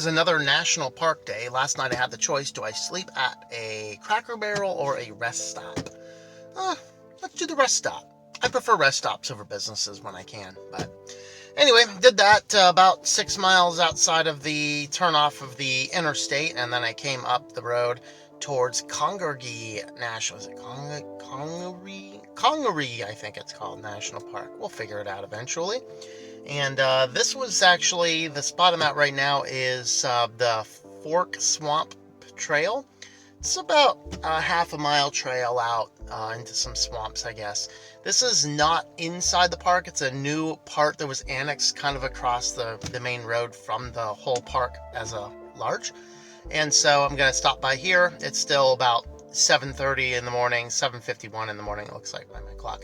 is another national park day. Last night I had the choice, do I sleep at a Cracker Barrel or a rest stop? Let's do the rest stop. I prefer rest stops over businesses when I can. But anyway, did that about 6 miles outside of the turnoff of the interstate, and then I came up the road towards Congaree National. Is it Congaree, I think it's called, National Park. We'll figure it out eventually. And this was actually, the spot I'm at right now is the Fork Swamp Trail. It's about a half a mile trail out into some swamps, I guess. This is not inside the park. It's a new part that was annexed kind of across the main road from the whole park as a large. And so I'm going to stop by here. It's still about 7:30 in the morning, 7:51 in the morning, it looks like by my clock.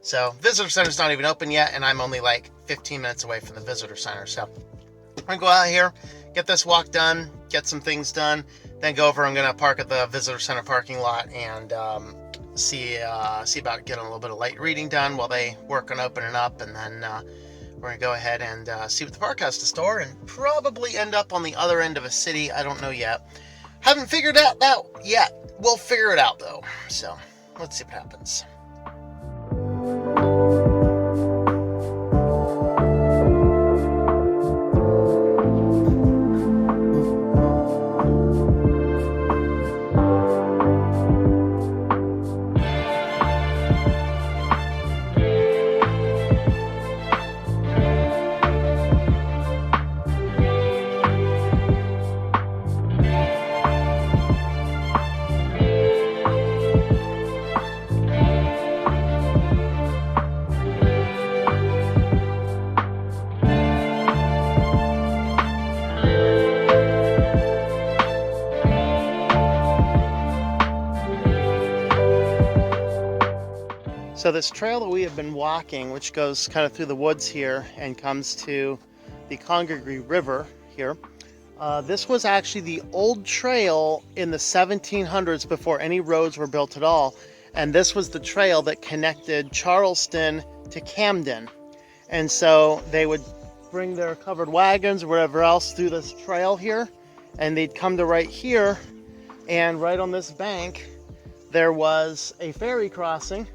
So visitor center's not even open yet, and I'm only like 15 minutes away from the visitor center. So I'm going to go out here, get this walk done, get some things done, then go over. I'm going to park at the visitor center parking lot and see about getting a little bit of light reading done while they work on opening up, and then we're going to go ahead and see what the park has to store, and probably end up on the other end of a city. I don't know yet. Haven't figured out that yet. We'll figure it out though. So let's see what happens. So this trail that we have been walking, which goes kind of through the woods here and comes to the Congaree River here, this was actually the old trail in the 1700s before any roads were built at all. And this was the trail that connected Charleston to Camden. And so they would bring their covered wagons or whatever else through this trail here, and they'd come to right here, and right on this bank there was a ferry crossing.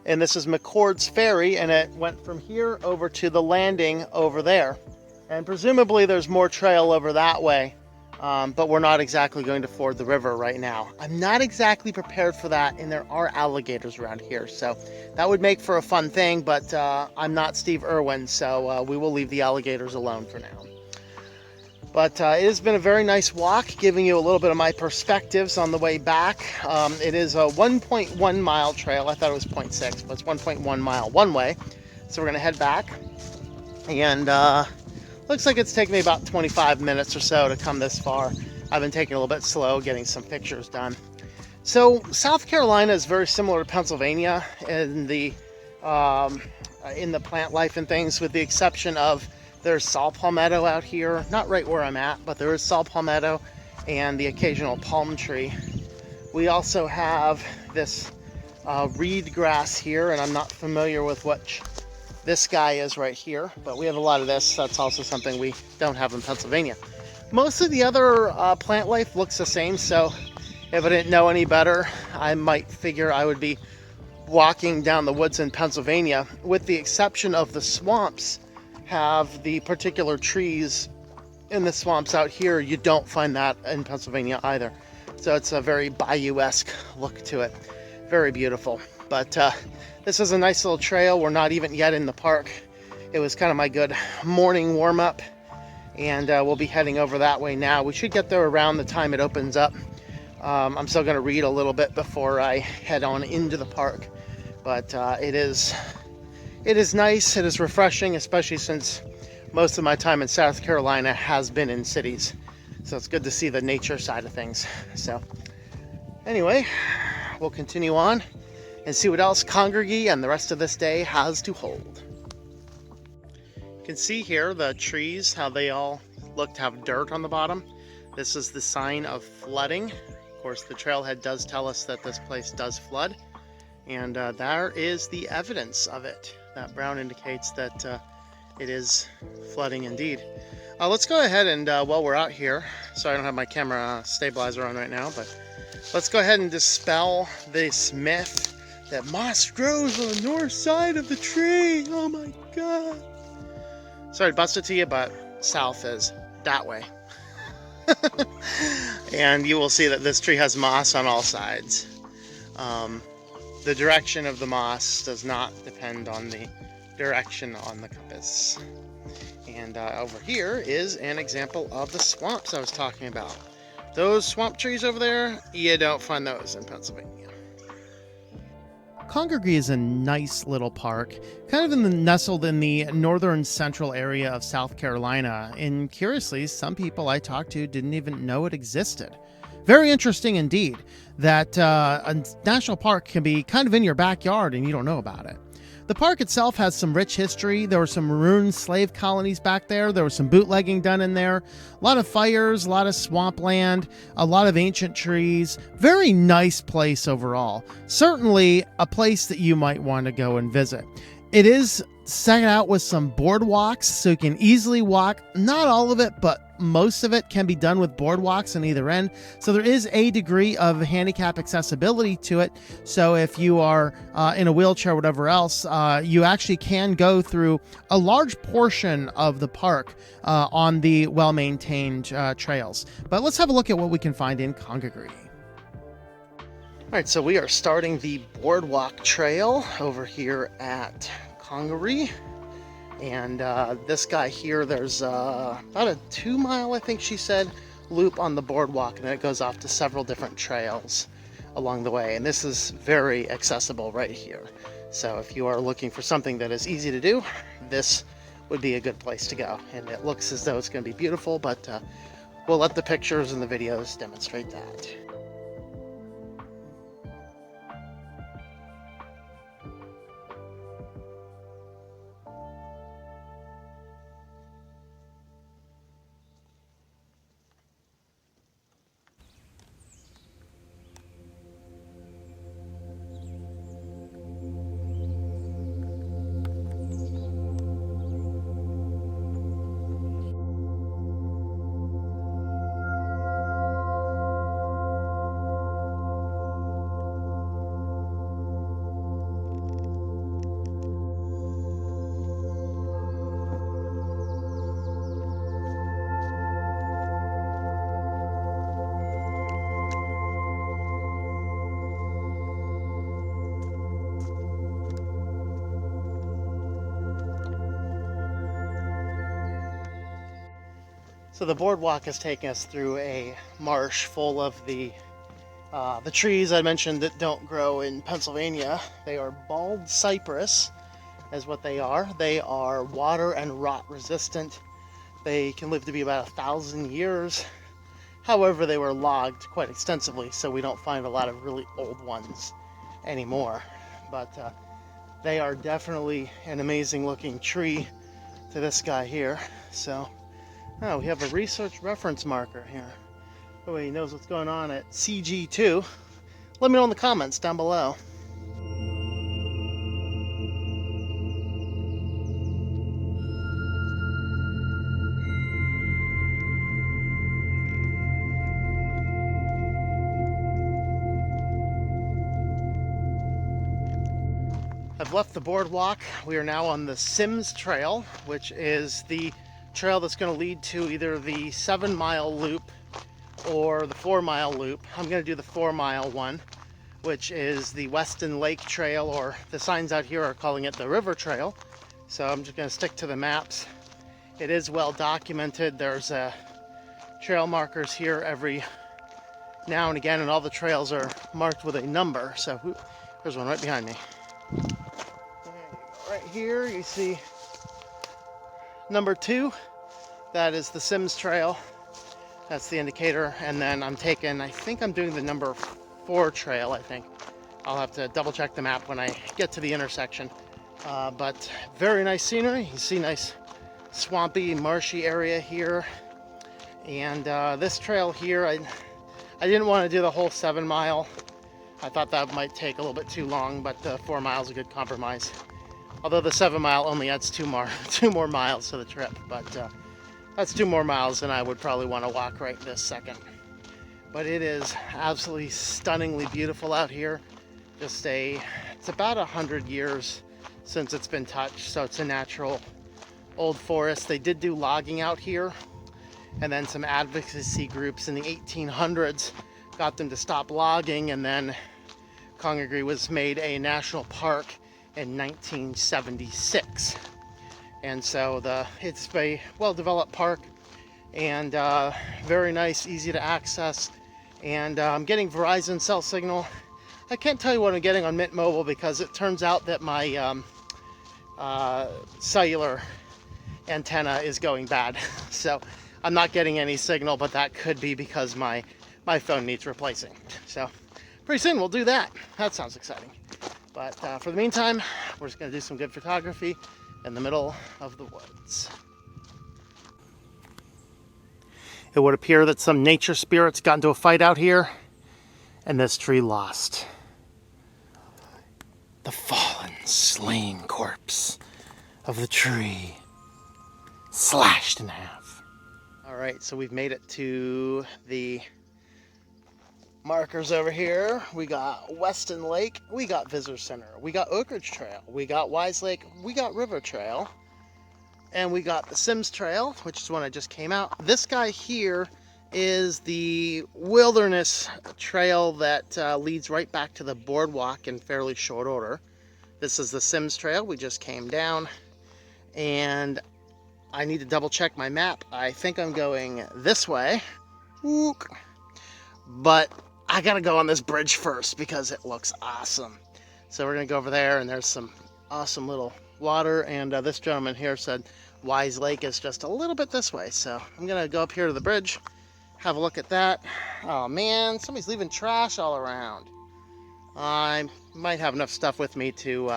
And this is McCord's Ferry, and it went from here over to the landing over there. And presumably there's more trail over that way, but we're not exactly going to ford the river right now. I'm not exactly prepared for that, and there are alligators around here, so that would make for a fun thing, but I'm not Steve Irwin, so we will leave the alligators alone for now. But it has been a very nice walk, giving you a little bit of my perspectives on the way back. It is a 1.1 mile trail. I thought it was 0.6, but it's 1.1 mile one way. So we're going to head back. And looks like it's taken me about 25 minutes or so to come this far. I've been taking a little bit slow, getting some pictures done. So South Carolina is very similar to Pennsylvania in the plant life and things, with the exception of there's saw palmetto out here, not right where I'm at, but there is saw palmetto and the occasional palm tree. We also have this reed grass here, and I'm not familiar with what this guy is right here, but we have a lot of this. That's also something we don't have in Pennsylvania. Most of the other plant life looks the same, so if I didn't know any better, I might figure I would be walking down the woods in Pennsylvania, with the exception of the swamps have the particular trees in the swamps out here. You don't find that in Pennsylvania either. So it's a very bayou-esque look to it. Very beautiful. But this is a nice little trail. We're not even yet in the park. It was kind of my good morning warm-up, and we'll be heading over that way now. We should get there around the time it opens up. I'm still going to read a little bit before I head on into the park. But it is nice, it is refreshing, especially since most of my time in South Carolina has been in cities. So it's good to see the nature side of things. So anyway, we'll continue on and see what else Congaree and the rest of this day has to hold. You can see here the trees, how they all look to have dirt on the bottom. This is the sign of flooding. Of course, the trailhead does tell us that this place does flood. And there is the evidence of it. That brown indicates that it is flooding indeed. Let's go ahead and while we're out here, so I don't have my camera stabilizer on right now, but let's go ahead and dispel this myth that moss grows on the north side of the tree. Oh my god. Sorry to bust it to you, but south is that way. And you will see that this tree has moss on all sides. The direction of the moss does not depend on the direction on the compass. And over here is an example of the swamps I was talking about. Those swamp trees over there, you don't find those in Pennsylvania. Congaree is a nice little park, kind of nestled in the northern central area of South Carolina. And curiously, some people I talked to didn't even know it existed. Very interesting indeed that a national park can be kind of in your backyard and you don't know about it. The park itself has some rich history. There were some maroon slave colonies back there. There was some bootlegging done in there. A lot of fires, a lot of swampland, a lot of ancient trees. Very nice place overall. Certainly a place that you might want to go and visit. It is set out with some boardwalks, so you can easily walk. Not all of it, but most of it can be done with boardwalks on either end. So there is a degree of handicap accessibility to it. So if you are in a wheelchair or whatever else, you actually can go through a large portion of the park on the well-maintained trails. But let's have a look at what we can find in Congaree. All right, so we are starting the boardwalk trail over here at Congaree. And this guy here, there's about a 2 mile, I think she said, loop on the boardwalk, and it goes off to several different trails along the way. And this is very accessible right here. So if you are looking for something that is easy to do, this would be a good place to go. And it looks as though it's going to be beautiful, but we'll let the pictures and the videos demonstrate that. So the boardwalk is taking us through a marsh full of the trees I mentioned that don't grow in Pennsylvania. They are bald cypress, is what they are. They are water and rot resistant. They can live to be about 1,000 years. However, they were logged quite extensively, so we don't find a lot of really old ones anymore. But they are definitely an amazing looking tree to this guy here. So, oh, we have a research reference marker here. Oh, he knows what's going on at CG2. Let me know in the comments down below. I've left the boardwalk. We are now on the Sims Trail, which is the trail that's going to lead to either the 7-mile loop or the 4-mile loop. I'm going to do the 4-mile one, which is the Weston Lake Trail, or the signs out here are calling it the River Trail. So I'm just going to stick to the maps. It is well documented. There's trail markers here every now and again, and all the trails are marked with a number. So there's one right behind me. Right here you see number 2. That is the Sims Trail. That's the indicator. And then I think I'm doing the number 4 trail, I think. I'll have to double check the map when I get to the intersection. But very nice scenery. You see nice swampy, marshy area here. And this trail here, I didn't want to do the whole 7-mile. I thought that might take a little bit too long, but 4 miles is a good compromise. Although the 7 mile only adds two more miles to the trip, but that's 2 more miles than I would probably want to walk right this second. But it is absolutely stunningly beautiful out here. It's about 100 years since it's been touched, so it's a natural old forest. They did do logging out here, and then some advocacy groups in the 1800s got them to stop logging, and then Congaree was made a national park in 1976. And so it's a well-developed park, and very nice, easy to access. And I'm getting Verizon cell signal. I can't tell you what I'm getting on Mint Mobile because it turns out that my cellular antenna is going bad. So I'm not getting any signal, but that could be because my phone needs replacing. So pretty soon we'll do that. That sounds exciting. But for the meantime, we're just going to do some good photography in the middle of the woods. It would appear that some nature spirits got into a fight out here, and this tree lost. The fallen, slain corpse of the tree, slashed in half. All right, so we've made it to the markers over here. We got Weston Lake, we got Visitor Center, we got Oak Ridge Trail, we got Wise Lake, we got River Trail, and we got the Sims Trail, which is one I just came out. This guy here is the wilderness trail that leads right back to the boardwalk in fairly short order. This is the Sims Trail. We just came down, and I need to double check my map. I think I'm going this way, but I gotta go on this bridge first because it looks awesome. So we're gonna go over there, and there's some awesome little water, and this gentleman here said Wise Lake is just a little bit this way. So I'm gonna go up here to the bridge, have a look at that. Oh man, somebody's leaving trash all around. I might have enough stuff with me to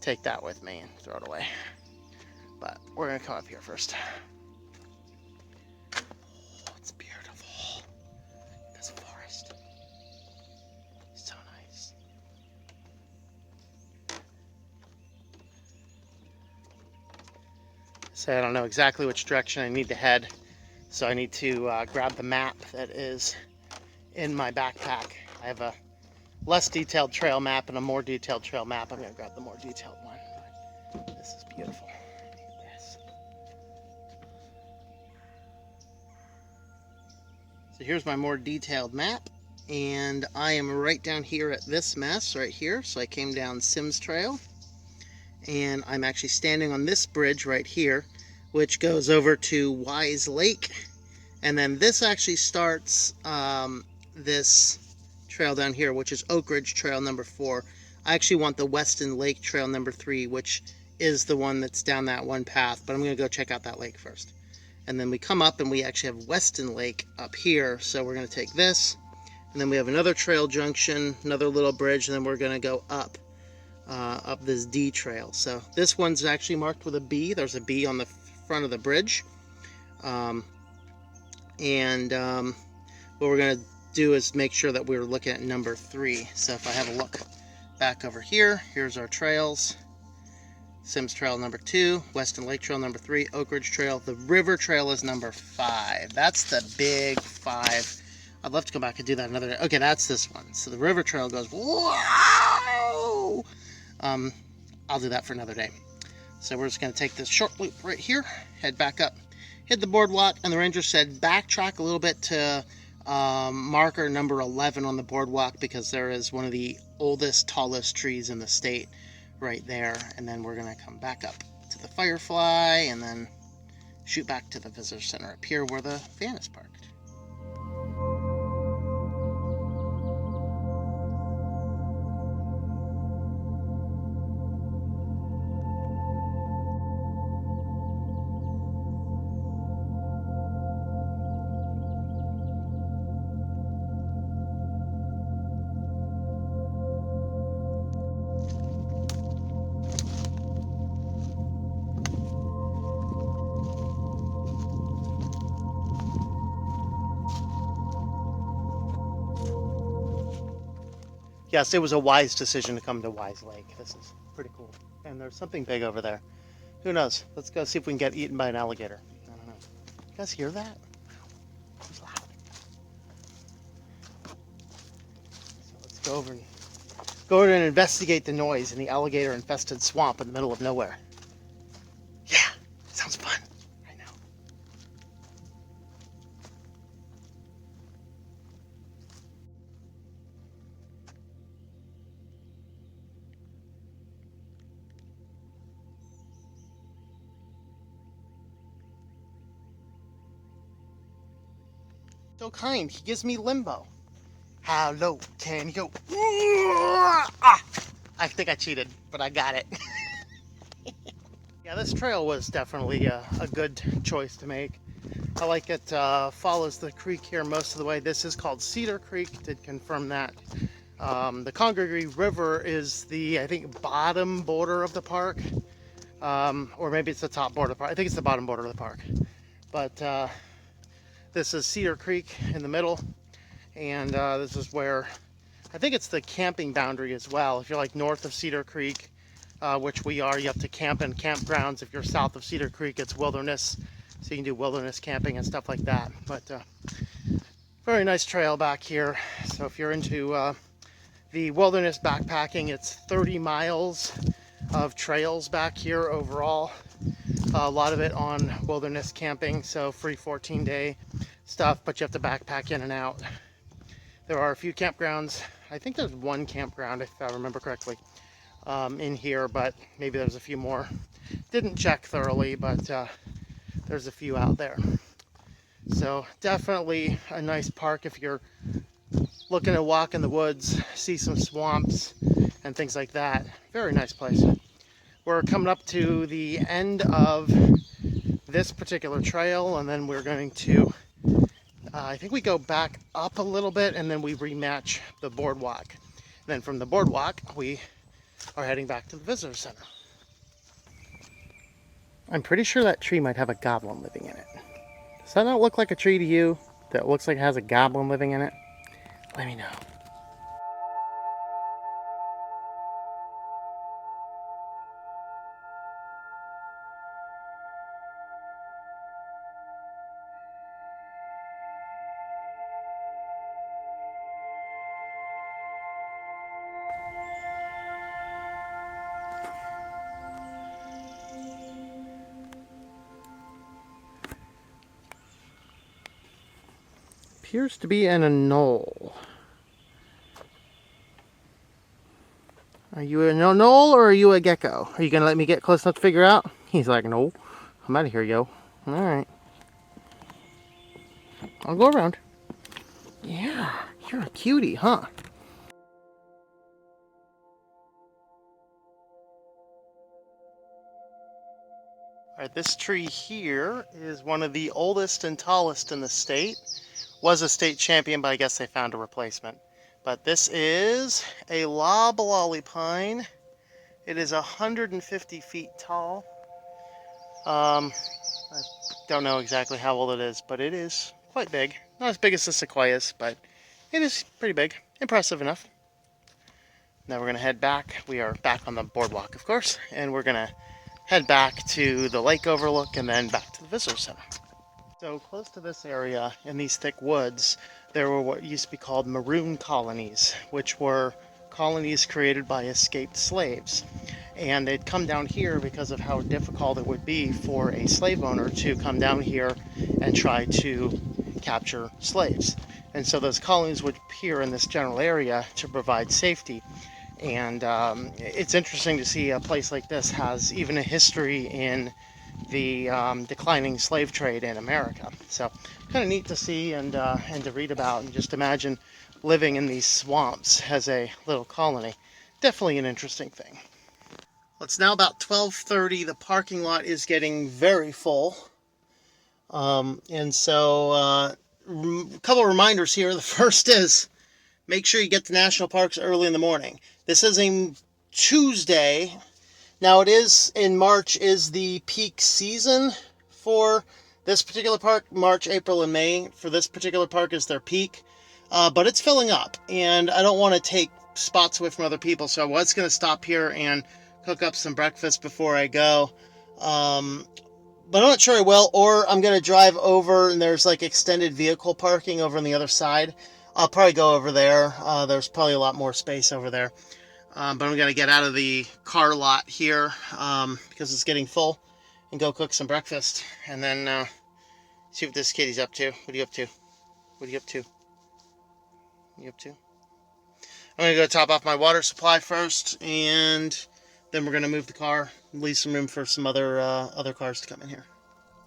take that with me and throw it away. But we're gonna come up here first. Oh, it's beautiful. This forest. So nice. So I don't know exactly which direction I need to head. So I need to grab the map that is in my backpack. I have a less detailed trail map and a more detailed trail map. I'm going to grab the more detailed one. But this is beautiful. Yes. So here's my more detailed map. And I am right down here at this mess right here. So I came down Sims Trail. And I'm actually standing on this bridge right here, which goes over to Wise Lake. And then this actually starts this trail down here, which is Oak Ridge Trail number 4. I actually want the Weston Lake Trail number 3, which is the one that's down that one path, but I'm going to go check out that lake first. And then we come up and we actually have Weston Lake up here, so we're going to take this, and then we have another trail junction, another little bridge, and then we're going to go up this D trail. So this one's actually marked with a B. There's a B on the front of the bridge. What we're going to do is make sure that we're looking at number 3. So if I have a look back over here, here's our trails. Sims Trail number 2, Weston Lake Trail number 3, Oak Ridge Trail. The River Trail is number 5. That's the big 5. I'd love to go back and do that another day. Okay, that's this one. So the River Trail goes, wow! I'll do that for another day. So we're just going to take this short loop right here, head back up, hit the boardwalk, and the ranger said backtrack a little bit to marker number 11 on the boardwalk, because there is one of the oldest, tallest trees in the state right there. And then we're going to come back up to the Firefly and then shoot back to the visitor center up here where the van is parked. Yes, it was a wise decision to come to Wise Lake. This is pretty cool. And there's something big over there. Who knows? Let's go see if we can get eaten by an alligator. I don't know. You guys hear that? It's loud. So let's go over and investigate the noise in the alligator-infested swamp in the middle of nowhere. Yeah, sounds fun. I know. So kind. He gives me limbo. How low can you go? Ah! I think I cheated, but I got it. Yeah, this trail was definitely a good choice to make. I like it. Follows the creek here most of the way. This is called Cedar Creek. Did confirm that. The Congaree River is the, I think, bottom border of the park. Or maybe it's the top border of the park. I think it's the bottom border of the park. But this is Cedar Creek in the middle. And this is where, I think it's the camping boundary as well. If you're like north of Cedar Creek, which we are, you have to camp in campgrounds. If you're south of Cedar Creek, it's wilderness. So you can do wilderness camping and stuff like that. But very nice trail back here. So if you're into the wilderness backpacking, it's 30 miles of trails back here overall. A lot of it on wilderness camping, so free 14-day stuff, but you have to backpack in and out. There are a few campgrounds. I think there's one campground, if I remember correctly, in here, but maybe there's a few more. Didn't check thoroughly, but there's a few out there. So definitely a nice park if you're looking to walk in the woods, see some swamps and things like that. Very nice place. We're coming up to the end of this particular trail, and then we're going to I think we go back up a little bit and then we rematch the boardwalk. And then from the boardwalk, we are heading back to the visitor center. I'm pretty sure that tree might have a goblin living in it. Does that not look like a tree to you that looks like it has a goblin living in it? Let me know. Appears to be in a knoll. Are you a knoll or are you a gecko? Are you gonna let me get close enough to figure out? He's like, no. I'm out of here, yo. Alright. I'll go around. Yeah, you're a cutie, huh? Alright, this tree here is one of the oldest and tallest in the state. Was a state champion, but I guess they found a replacement. But this is a loblolly pine. It is 150 feet tall. I don't know exactly how old it is, but it is quite big. Not as big as the sequoias, but it is pretty big. Impressive enough. Now we're going to head back. We are back on the boardwalk, of course, and we're going to head back to the lake overlook and then back to the visitor center. So close to this area in these thick woods, there were what used to be called maroon colonies, which were colonies created by escaped slaves. And they'd come down here because of how difficult it would be for a slave owner to come down here and try to capture slaves. And so those colonies would appear in this general area to provide safety. And it's interesting to see a place like this has even a history in the declining slave trade in America. So kind of neat to see and to read about, and just imagine living in these swamps as a little colony. Definitely an interesting thing. Well, it's now about 12:30. The parking lot is getting very full. And so a couple of reminders here. The first is make sure you get to national parks early in the morning. This is a Tuesday. Now it is, in March is the peak season for this particular park. March, April, and May for this particular park is their peak. But it's filling up, and I don't want to take spots away from other people, so I was going to stop here and cook up some breakfast before I go. But I'm not sure I will, or I'm going to drive over and there's like extended vehicle parking over on the other side. I'll probably go over there. There's probably a lot more space over there. But I'm going to get out of the car lot here because it's getting full and go cook some breakfast. And then see what this kitty's up to. What are you up to? What are you up to? What are you up to? I'm going to go top off my water supply first, and then we're going to move the car, leave some room for some other cars to come in here.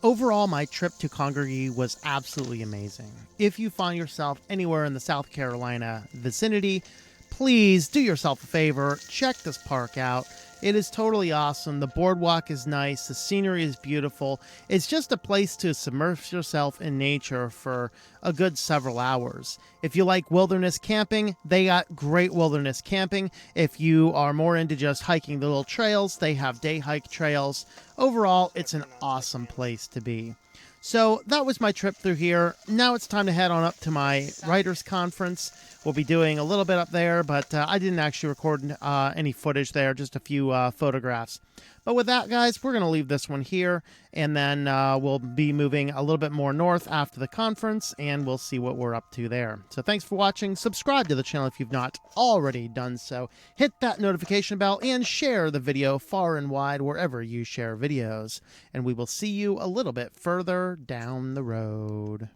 Overall, my trip to Congaree was absolutely amazing. If you find yourself anywhere in the South Carolina vicinity, please do yourself a favor, check this park out. It is totally awesome. The boardwalk is nice. The scenery is beautiful. It's just a place to submerge yourself in nature for a good several hours. If you like wilderness camping, they got great wilderness camping. If you are more into just hiking the little trails, they have day hike trails. Overall, it's an awesome place to be. So that was my trip through here. Now it's time to head on up to my writers conference. We'll be doing a little bit up there, but I didn't actually record any footage there, just a few photographs. But with that, guys, we're going to leave this one here, and then we'll be moving a little bit more north after the conference, and we'll see what we're up to there. So thanks for watching. Subscribe to the channel if you've not already done so. Hit that notification bell and share the video far and wide wherever you share videos. And we will see you a little bit further down the road.